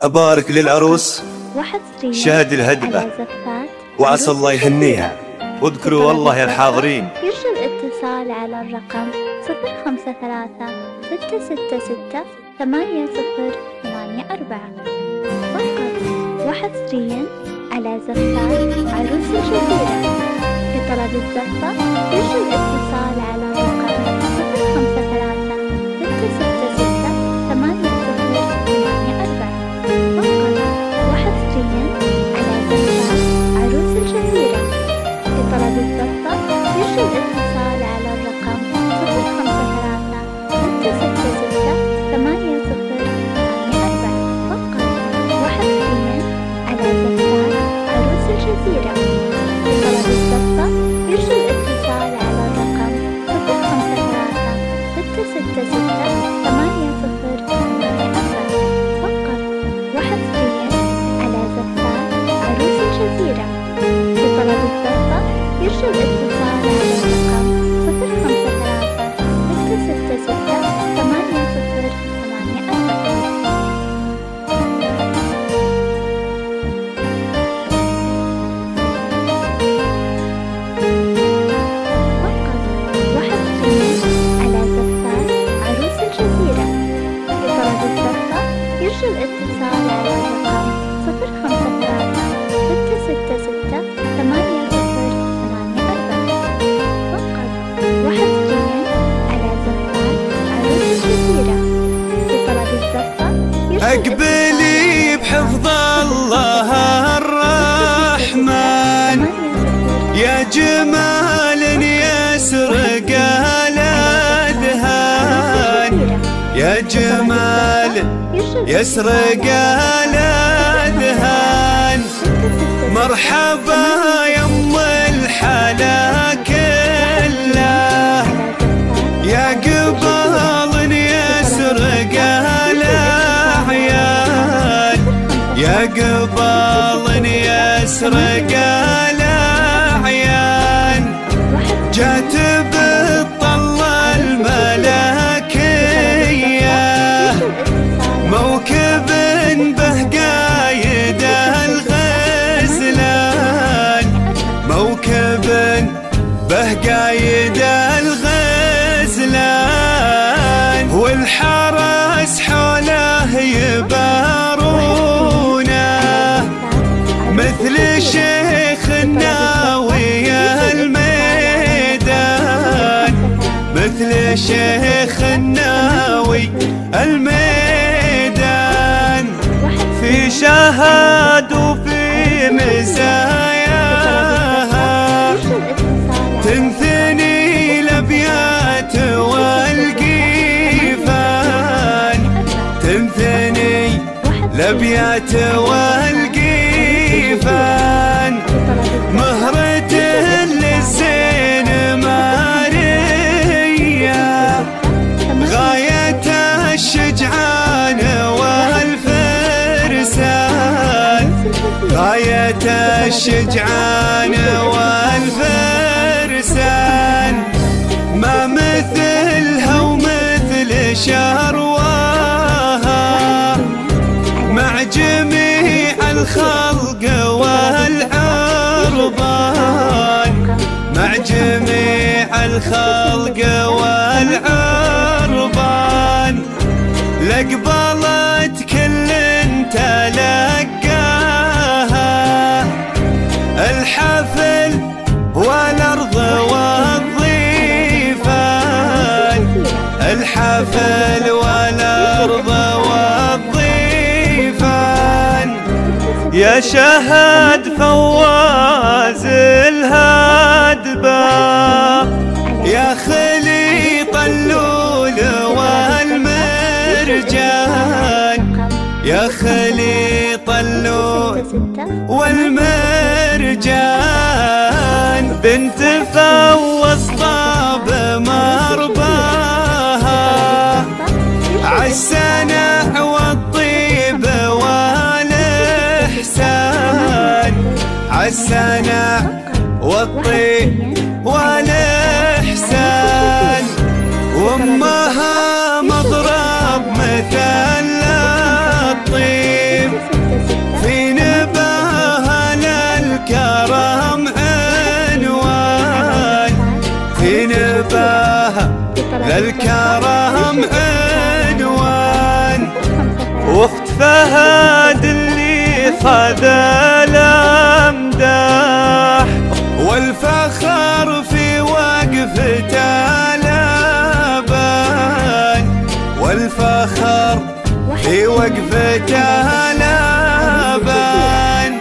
أبارك للعروس شهد الهدبة وعسى الله يهنيها. واذكروا والله يا الحاضرين. يرجى الاتصال على الرقم 053-666-8084 فقط وحصريا على زفات عروس الجزيرة. لطلب الزفة يرجى الاتصال على الرقم 053-666-8084 فقط وحصريا على زفات عروس الجزيرة. لطلب الزفة يرجى الاتصال على الرقم 053-666-8084 فقط وحصريا على زفات عروس الجزيرة. لطلب الزفة يرجى الاتصال على الرقم 053-666-8084 فقط وحصريا على زفات عروس الجزيرة. لطلب الزفة يرجى الاتصال على الرقم 053-666-8084 أقبلي بحفظ الله الرحمن يا جمال يسرق الأذهان. يا جمال يسرق الأذهان. مرحبا يم الحلا كله يا قبال يسرق الأعيان. يا قبال يسرق الأعيان. جات بالطل الملكية موكب به قايد الغزلان. موكب به قايد الغزلان. والحرس حوله يبارونه مثل شيخ الناوي الميدان. مثل شيخ الناوي الميدان. في شهد وفي مزاياها تنثني الأبيات والقيفان. تنثني الأبيات والقيفان. مهرته للزين ماريا غاية الشجعان والفرسان. غاية الشجعان والفرسان. ما مثلها ومثل شرواها مع جميع الخلق والعربان. مع جميع الخلق والعربان. لقبلت كل تلقاها الحفل والأرض والضيفان. الحفل والأرض والضيفان. يا شهد فواز الهدبة يا خليط اللول والمرجان. يا خليط اللول والمرجان. بنت فوز طاب مرباها عالسنع والطيب والإحسان. عالسنع والطيب والإحسان. وامها مضرب مثل الطيب الكرم عنوان، واخت فهد اللي خذ الامداح، والفخر في وقفته لبان، والفخر في وقفته لبان،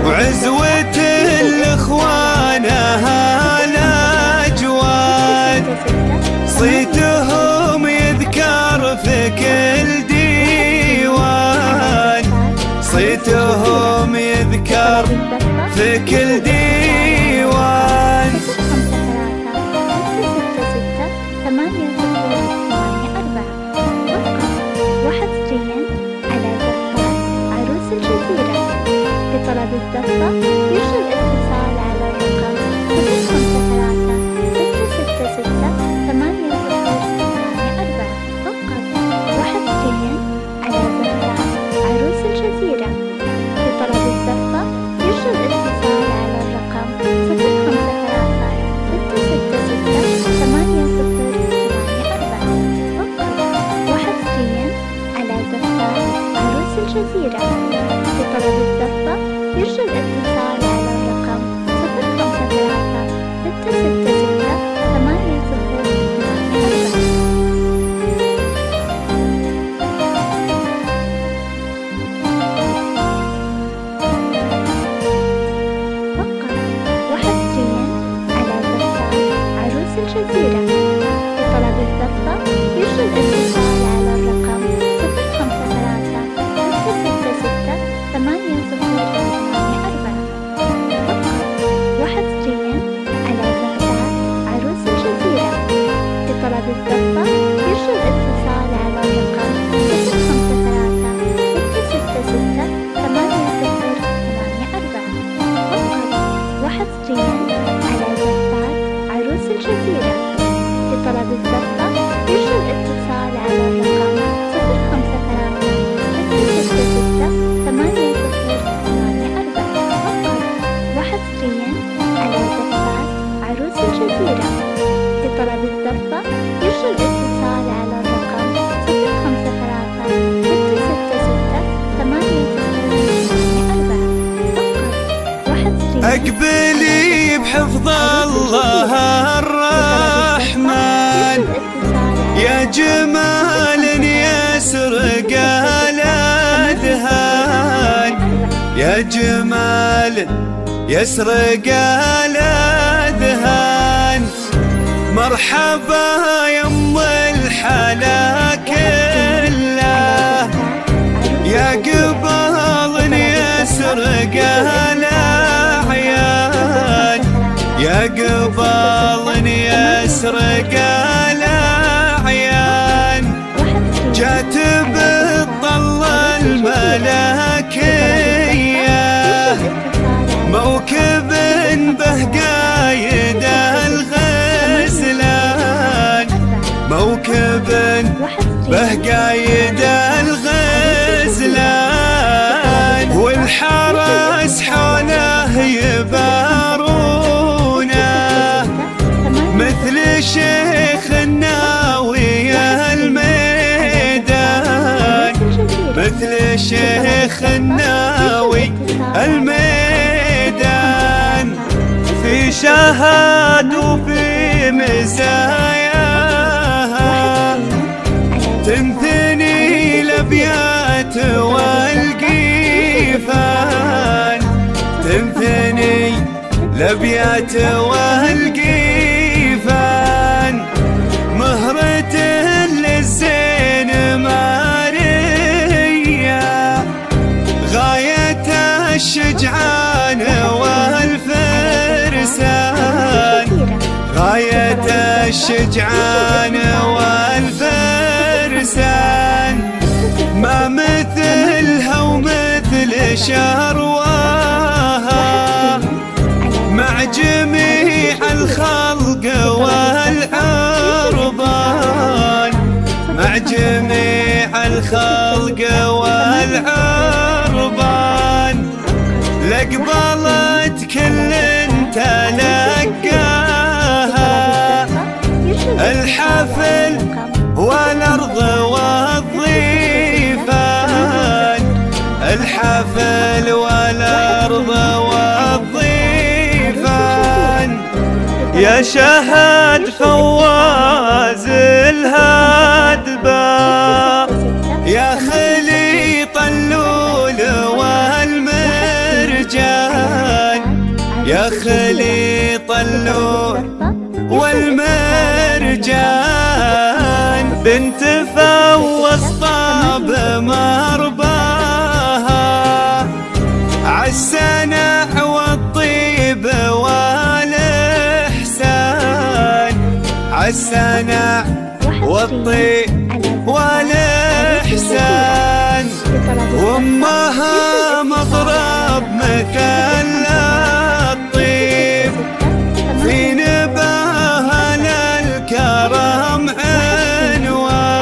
وعزوة الاخوان الاجواد، صيتهم يذكر في كل ديوان، صيتهم يذكر في كل ديوان. لطلب الدفة يرجى الاتصال على الرقم 053-666-8084. فقط وحصريا على زفات عروس الجزيرة. لطلب الدفة يرجى الاتصال على الرقم 053-666-8084. فقط وحصريا على زفات عروس الجزيرة. لطلب الدفة يرجى الاتصال على الرقم 053-666-8084. فقط وحصريا على زفات عروس الجزيرة. لطلب الدفة يرجى الاتصال على الرقم 053-666-8084. فقط وحصريا على زفات عروس الجزيرة. لطلب الدفة يرجى الاتصال على الرقم 053-666-8084. فقط وحصريا على زفات عروس الجزيرة. لطلب الدفة يرجى الاتصال على الرقم 053-666-8084. فقط وحصريا على زفات عروس الجزيرة. لطلب الدفة يرجى الاتصال على الرقم 053-666-8084. فقط وحصريا. اقبلي بحفظ الله الرحمن، يا جمال يسرق الأذهان، يا جمال يسرق الأذهان. مرحبا يم الحلا كله، يا قبال يسرق الأعيان، يا قبال يسرق الأعيان. جات بالطل الملكية، موكب به قايد الغزلان، موكب به قايد الغزلان. والحرس حوله يبارونه، مثل شيخ الناوي الميدان، مثل شيخ الناوي الميدان. في شهاد وفي مزاياها، تنثني الابيات والقيفان، تنثني الابيات والقيفان. مهرة للزين ماريا، غاية الشجعان والفرسان، غاية الشجعان والفرسان. ما مثلها ومثل شرواها، مع جميع الخلق والعربان، مع جميع الخلق والعربان. لقبلت كل تلقاها، الحفل والأرض والضيفان، الحفل والأرض والضيفان، يا شهد فواز الهدبة، يا خليط اللول والمرجان، يا خليط اللول والمرجان، بنت فوز طاب مرباها، عالسنع والطيب والإحسان، عالسنع والطيب والإحسان، وامها مضرب مثل الطيب، في نباها للكرم عنوان،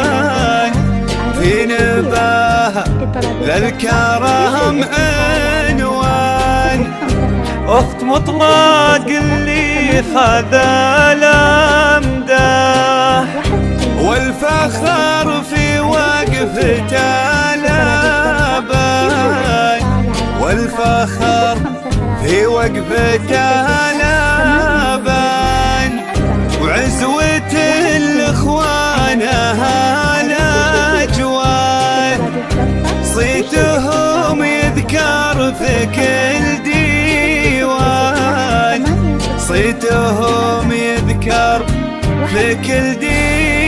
في نباها للكرم عنوان، أخت مطلق اللي خذا الأمداح، والفخر في وقفته لابان، والفخر في وقفته لابان، وعزوة الإخوانها الأجوان، صيتهم يذكر في كل ديوان، صيتهم يذكر في كل ديوان.